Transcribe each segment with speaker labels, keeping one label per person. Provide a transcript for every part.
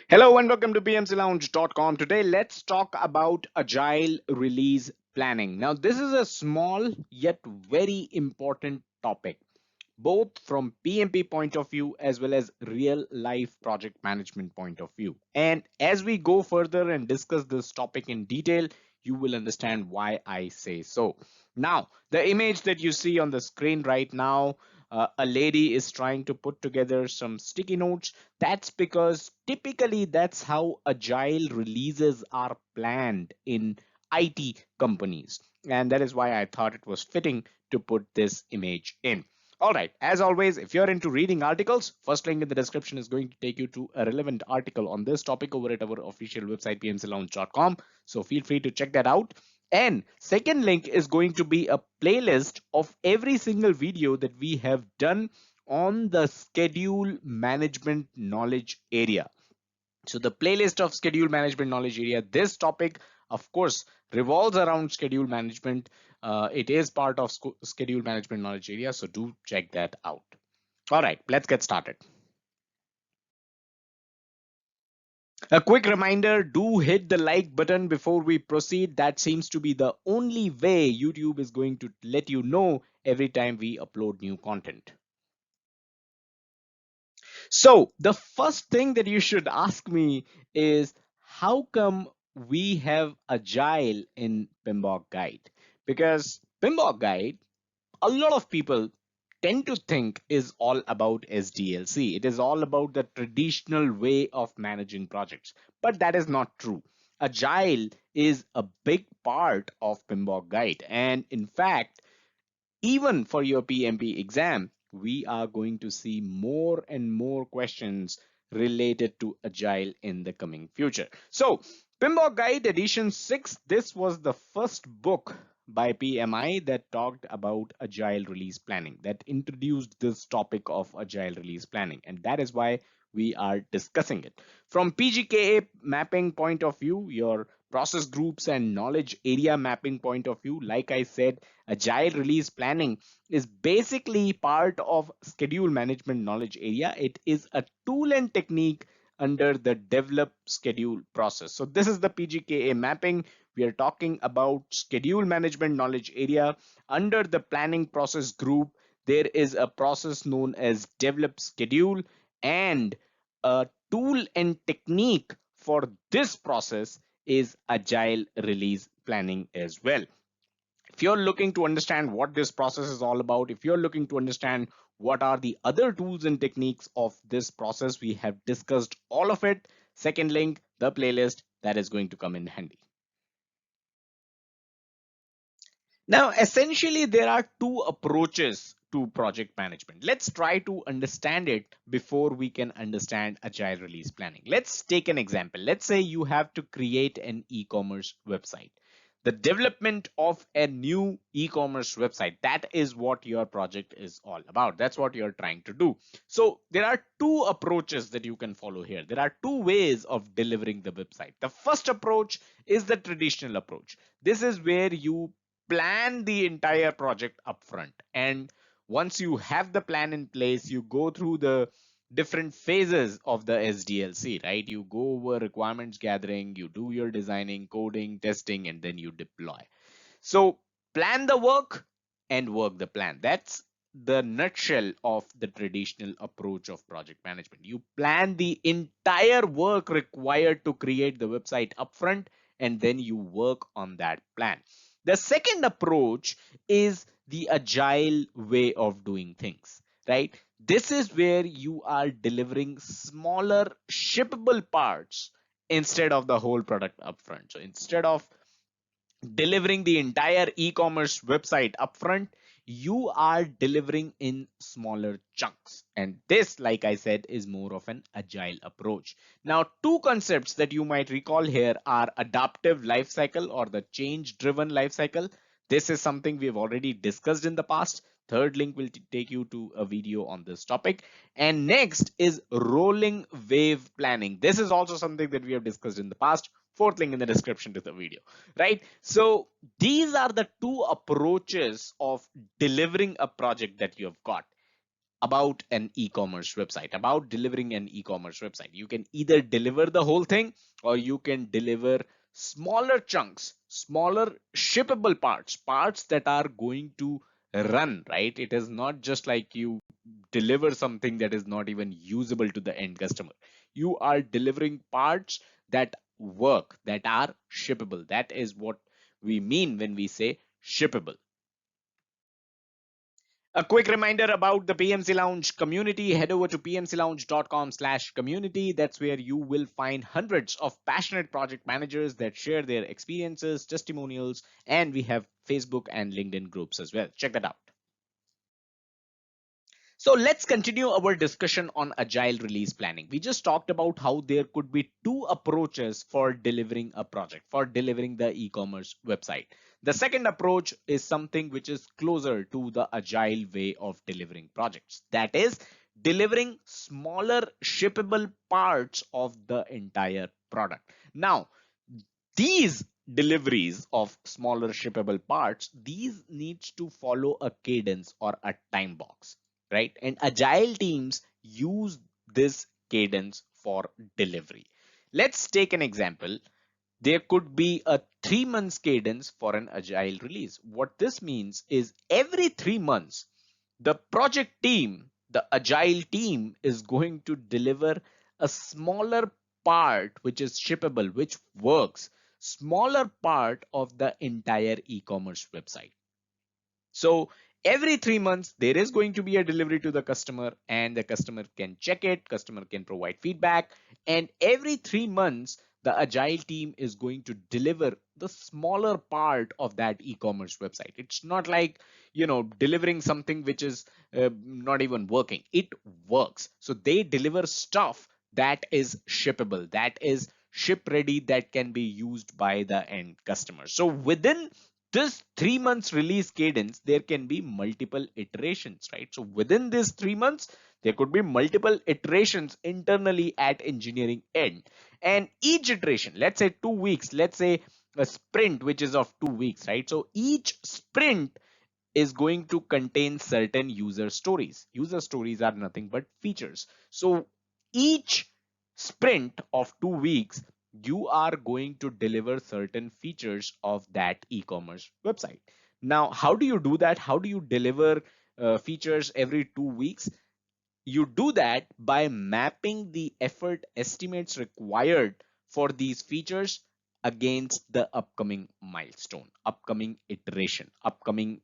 Speaker 1: Hello and welcome to PMCLounge.com. Today, let's talk about Agile release planning. Now, this is a small yet very important topic, both from PMP point of view as well as real life project management point of view. And as we go further and discuss this topic in detail, you will understand why I say so. Now, the image that you see on the screen right now, a lady is trying to put together some sticky notes. That's because typically that's how agile releases are planned in IT companies. And that is why I thought it was fitting to put this image in. All right, as always, if you're into reading articles, first link in the description is going to take you to a relevant article on this topic over at our official website, pmclounge.com. So feel free to check that out. And second link is going to be a playlist of every single video that we have done on the schedule management knowledge area. So the playlist of schedule management knowledge area, this topic, of course, revolves around schedule management. It is part of schedule management knowledge area. So do check that out. All right, let's get started. A quick reminder, do hit the like button before we proceed. That seems to be the only way YouTube is going to let you know every time we upload new content. So the first thing that you should ask me is how come we have Agile in PMBOK guide? Because PMBOK guide, a lot of people tend to think is all about SDLC. It is all about the traditional way of managing projects, but that is not true. Agile is a big part of PMBOK guide. And in fact, even for your PMP exam, we are going to see more and more questions related to Agile in the coming future. So PMBOK Guide Edition 6, this was the first book by PMI that talked about Agile release planning, that introduced this topic of Agile release planning. And that is why we are discussing it. From PGKA mapping point of view, your process groups and knowledge area mapping point of view, like I said, Agile release planning is basically part of schedule management knowledge area. It is a tool and technique under the develop schedule process. So this is the PGKA mapping. We are talking about schedule management knowledge area. Under the planning process group, there is a process known as develop schedule, and a tool and technique for this process is agile release planning as well. If you're looking to understand what this process is all about, if you're looking to understand what are the other tools and techniques of this process, we have discussed all of it. Second link, the playlist, that is going to come in handy. Now, essentially, there are two approaches to project management. Let's try to understand it before we can understand agile release planning. Let's take an example. Let's say you have to create an e-commerce website. The development of a new e-commerce website, that is what your project is all about. That's what you're trying to do. So there are two approaches that you can follow here. There are two ways of delivering the website. The first approach is the traditional approach. This is where you plan the entire project upfront, and once you have the plan in place, you go through the different phases of the SDLC, right? You go over requirements gathering, you do your designing, coding, testing, and then you deploy. So plan the work and work the plan. That's the nutshell of the traditional approach of project management. You plan the entire work required to create the website upfront, and then you work on that plan. The second approach is the agile way of doing things, right? This is where you are delivering smaller shippable parts instead of the whole product upfront. So instead of delivering the entire e-commerce website upfront, you are delivering in smaller chunks. And this, like I said, is more of an agile approach. Now, two concepts that you might recall here are adaptive lifecycle or the change driven lifecycle. This is something we've already discussed in the past. Third link will take you to a video on this topic. And next is rolling wave planning. This is also something that we have discussed in the past. Fourth link in the description to the video, right? So these are the two approaches of delivering a project that you have got. about an e-commerce website, about delivering an e-commerce website. You can either deliver the whole thing or you can deliver smaller chunks, smaller shippable parts, parts that are going to run, right? It is not just like you deliver something that is not even usable to the end customer. You are delivering parts that work, that are shippable. That is what we mean when we say shippable. A quick reminder about the PMC Lounge community. Head over to pmclounge.com/community. That's where you will find hundreds of passionate project managers that share their experiences, testimonials, and we have Facebook and LinkedIn groups as well. Check that out. So let's continue our discussion on agile release planning. We just talked about how there could be two approaches for delivering a project, for delivering the e-commerce website. The second approach is something which is closer to the agile way of delivering projects. That is delivering smaller shippable parts of the entire product. Now, these deliveries of smaller shippable parts, these needs to follow a cadence or a time box, right? And agile teams use this cadence for delivery. Let's take an example. There could be a 3 months cadence for an agile release. What this means is every 3 months, the project team, the agile team is going to deliver a smaller part which is shippable, which works, smaller part of the entire e-commerce website. So every 3 months, there is going to be a delivery to the customer and the customer can check it, customer can provide feedback. And every 3 months, the agile team is going to deliver the smaller part of that e-commerce website. It's not like, delivering something which is not even working. It works. So they deliver stuff that is shippable, that is ship ready, that can be used by the end customer. So within this 3 months release cadence, there can be multiple iterations, right? So within this 3 months, there could be multiple iterations internally at engineering end. And each iteration, let's say 2 weeks, let's say a sprint, which is of 2 weeks, right? So each sprint is going to contain certain user stories. User stories are nothing but features. So each sprint of 2 weeks, you are going to deliver certain features of that e-commerce website. Now, how do you do that? How do you deliver features every 2 weeks? You do that by mapping the effort estimates required for these features against the upcoming milestone, upcoming iteration, upcoming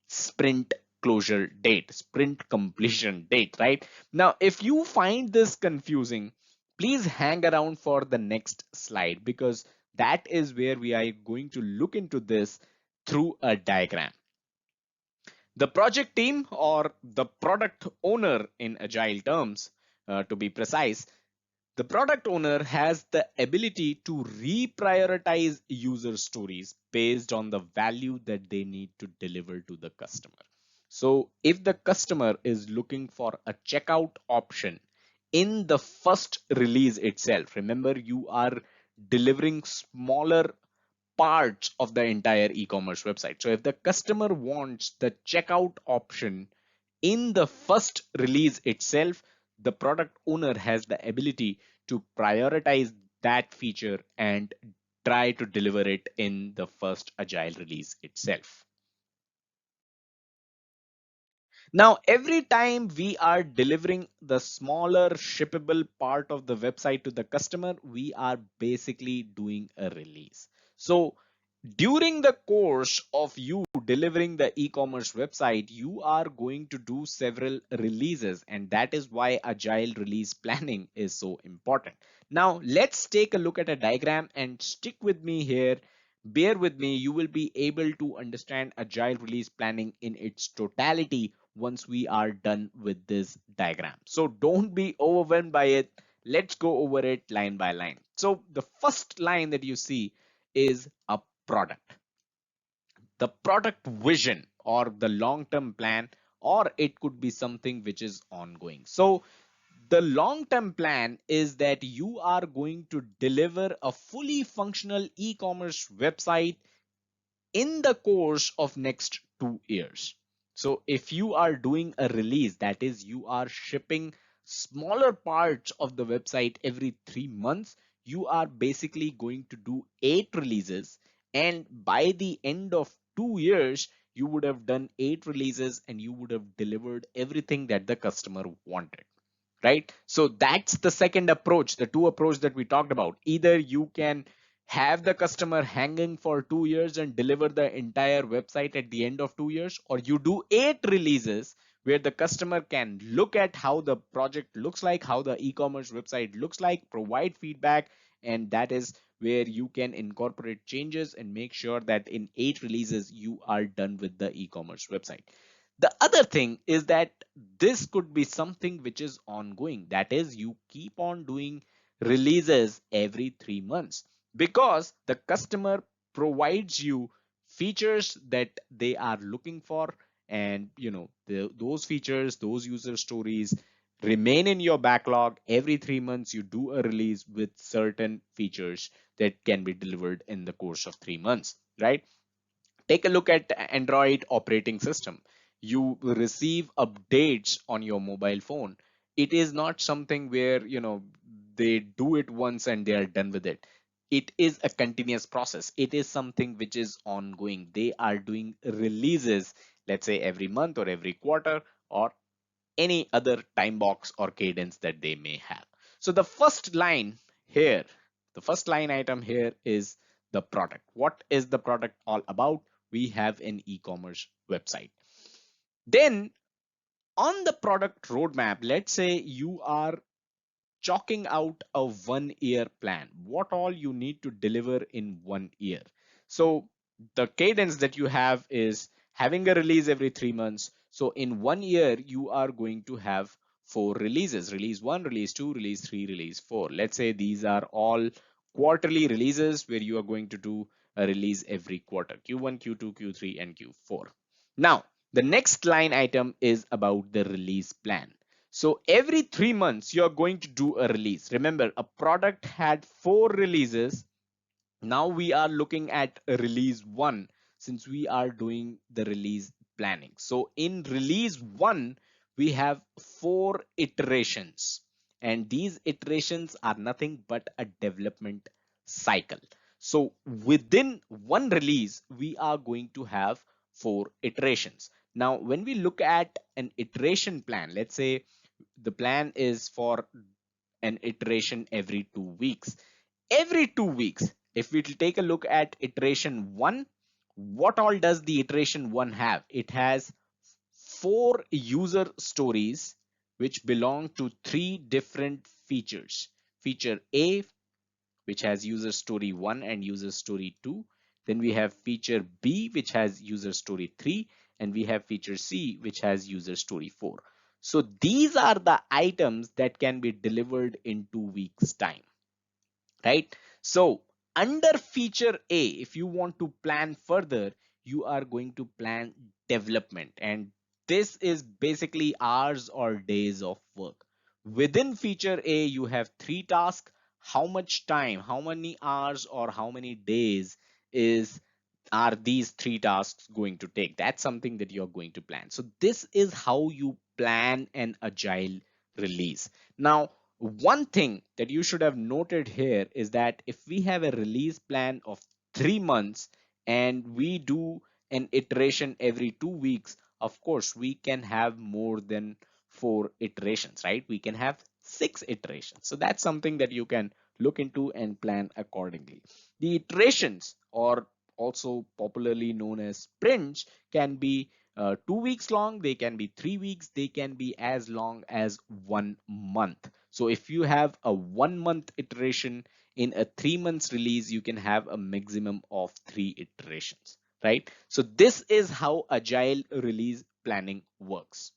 Speaker 1: sprint closure date, sprint completion date, right? Now, if you find this confusing, please hang around for the next slide because that is where we are going to look into this through a diagram. The project team or the product owner in agile terms, to be precise, the product owner has the ability to reprioritize user stories based on the value that they need to deliver to the customer. So if the customer is looking for a checkout option in the first release itself, remember you are delivering smaller parts of the entire e-commerce website. So if the customer wants the checkout option in the first release itself, the product owner has the ability to prioritize that feature and try to deliver it in the first agile release itself. Now, every time we are delivering the smaller shippable part of the website to the customer, we are basically doing a release. So during the course of you delivering the e-commerce website, you are going to do several releases, and that is why agile release planning is so important. Now, let's take a look at a diagram and stick with me here. Bear with me, you will be able to understand agile release planning in its totality once we are done with this diagram. So don't be overwhelmed by it. Let's go over it line by line. So the first line that you see is a product, the product vision or the long-term plan, or it could be something which is ongoing. So the long-term plan is that you are going to deliver a fully functional e-commerce website in the course of next 2 years. So if you are doing a release, that is, you are shipping smaller parts of the website every 3 months, you are basically going to do 8 releases. And by the end of 2 years, you would have done 8 releases and you would have delivered everything that the customer wanted, right? So that's the second approach, the two approach that we talked about. Either you can have the customer hanging for 2 years and deliver the entire website at the end of 2 years, or you do 8 releases where the customer can look at how the project looks like, how the e-commerce website looks like, provide feedback, and that is where you can incorporate changes and make sure that in 8 releases you are done with the e-commerce website. The other thing is that this could be something which is ongoing. That is, you keep on doing releases every 3 months because the customer provides you features that they are looking for. And those features, those user stories remain in your backlog. Every 3 months, you do a release with certain features that can be delivered in the course of 3 months, right? Take a look at Android operating system. You receive updates on your mobile phone. It is not something where they do it once and they are done with it. It is a continuous process. It is something which is ongoing. They are doing releases, let's say every month or every quarter, or any other time box or cadence that they may have. So the first line here, the first line item here is the product. What is the product all about? We have an e-commerce website. Then on the product roadmap, let's say you are chalking out a 1 year plan, what all you need to deliver in 1 year. So the cadence that you have is having a release every 3 months. So in 1 year, you are going to have 4 releases: release one, release two, release three, release four. Let's say these are all quarterly releases where you are going to do a release every quarter: Q1, Q2, Q3, and Q4. Now, the next line item is about the release plan. So every 3 months, you're going to do a release. Remember, a product had 4 releases. Now we are looking at a release one since we are doing the release planning. So in release one, we have 4 iterations, and these iterations are nothing but a development cycle. So within one release, we are going to have 4 iterations. Now, when we look at an iteration plan, let's say the plan is for an iteration every 2 weeks. Every 2 weeks, if we take a look at iteration one, what all does the iteration one have? It has 4 user stories which belong to 3 different features. Feature A, which has user story 1 and user story 2. Then we have feature B, which has user story 3, and we have feature C, which has user story 4. So these are the items that can be delivered in 2 weeks time, right? So under feature A, if you want to plan further, you are going to plan development, and this is basically hours or days of work. Within feature A, you have 3 tasks. How much time, how many hours, or how many days is are these 3 tasks going to take? That's something that you're going to plan. So this is how you plan an agile release. Now, one thing that you should have noted here is that if we have a release plan of 3 months and we do an iteration every 2 weeks, of course, we can have more than 4 iterations, right? We can have 6 iterations. So that's something that you can look into and plan accordingly. The iterations, or also popularly known as sprints, can be 2 weeks long, they can be 3 weeks, they can be as long as 1 month. So if you have a 1 month iteration in a 3 months release, you can have a maximum of 3 iterations, right? So this is how agile release planning works.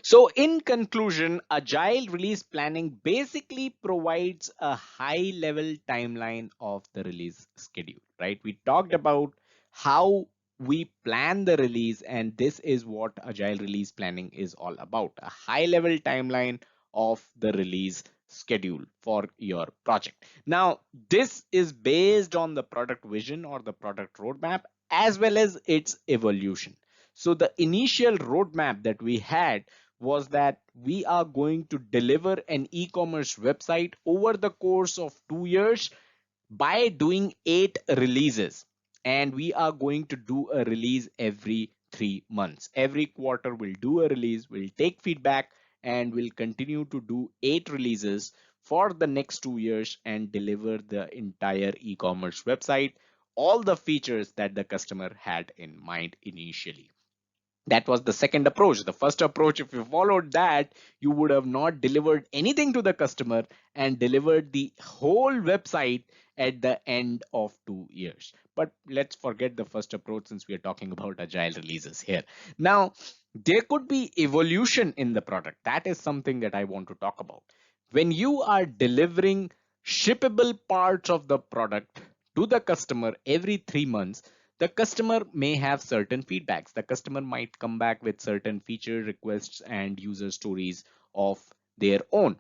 Speaker 1: So in conclusion, agile release planning basically provides a high level timeline of the release schedule, right? We talked about how we plan the release, and this is what agile release planning is all about: a high level timeline of the release schedule for your project. Now, this is based on the product vision or the product roadmap, as well as its evolution. So the initial roadmap that we had was that we are going to deliver an e-commerce website over the course of 2 years by doing 8 releases, and we are going to do a release every 3 months. Every quarter we'll do a release, we'll take feedback, and we'll continue to do 8 releases for the next 2 years and deliver the entire e-commerce website, all the features that the customer had in mind initially. That was the second approach. The first approach, if you followed that, you would have not delivered anything to the customer and delivered the whole website at the end of 2 years. But let's forget the first approach since we are talking about agile releases here. Now, there could be evolution in the product. That is something that I want to talk about. When you are delivering shippable parts of the product to the customer every 3 months, the customer may have certain feedbacks. The customer might come back with certain feature requests and user stories of their own.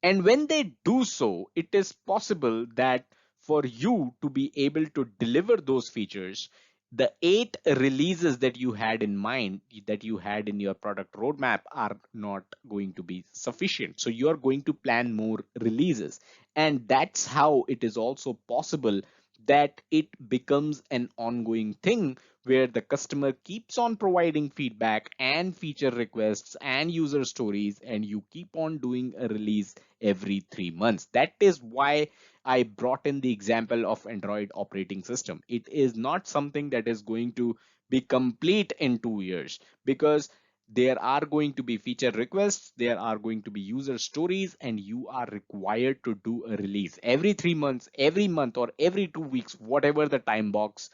Speaker 1: And when they do so, it is possible that for you to be able to deliver those features, the 8 releases that you had in mind, that you had in your product roadmap, are not going to be sufficient. So you're going to plan more releases. And that's how it is also possible that it becomes an ongoing thing where the customer keeps on providing feedback and feature requests and user stories, and you keep on doing a release every 3 months. That is why I brought in the example of Android operating system. It is not something that is going to be complete in 2 years, because there are going to be feature requests, there are going to be user stories, and you are required to do a release every 3 months, every month, or every 2 weeks, whatever the time box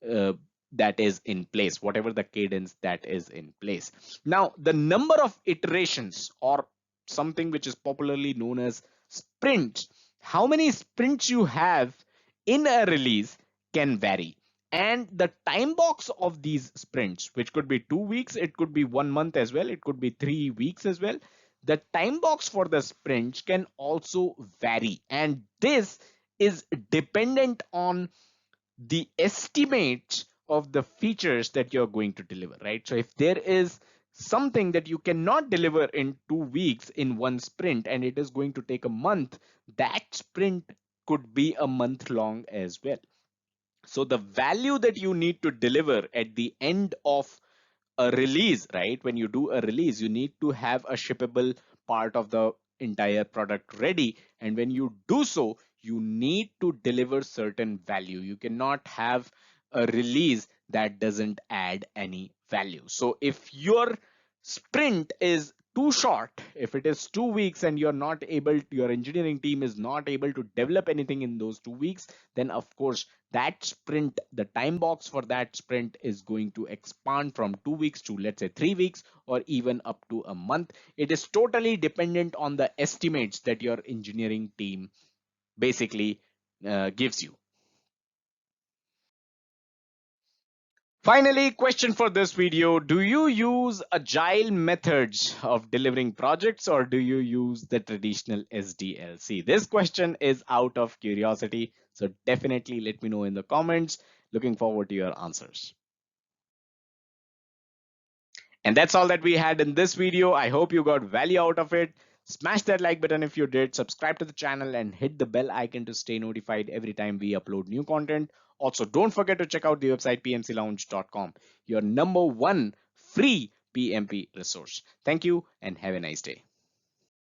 Speaker 1: uh, that is in place, whatever the cadence that is in place. Now, the number of iterations, or something which is popularly known as sprints, how many sprints you have in a release can vary. And the time box of these sprints, which could be 2 weeks, it could be 1 month as well, it could be 3 weeks as well. The time box for the sprints can also vary. And this is dependent on the estimate of the features that you're going to deliver, right? So if there is something that you cannot deliver in 2 weeks in one sprint and it is going to take a month, that sprint could be a month long as well. So the value that you need to deliver at the end of a release, right? When you do a release, you need to have a shippable part of the entire product ready. And when you do so, you need to deliver certain value. You cannot have a release that doesn't add any value. So if your sprint is too short, if it is 2 weeks and you're not able, your engineering team is not able to develop anything in those 2 weeks, then of course that sprint, the time box for that sprint is going to expand from 2 weeks to, let's say, 3 weeks, or even up to a month. It is totally dependent on the estimates that your engineering team basically gives you. Finally, question for this video: do you use agile methods of delivering projects, or do you use the traditional SDLC? This question is out of curiosity, so definitely let me know in the comments. Looking forward to your answers. And that's all that we had in this video. I hope you got value out of it. Smash that like button if you did, subscribe to the channel, and hit the bell icon to stay notified every time we upload new content. Also, don't forget to check out the website pmclounge.com, your #1 free PMP resource. Thank you and have a nice day.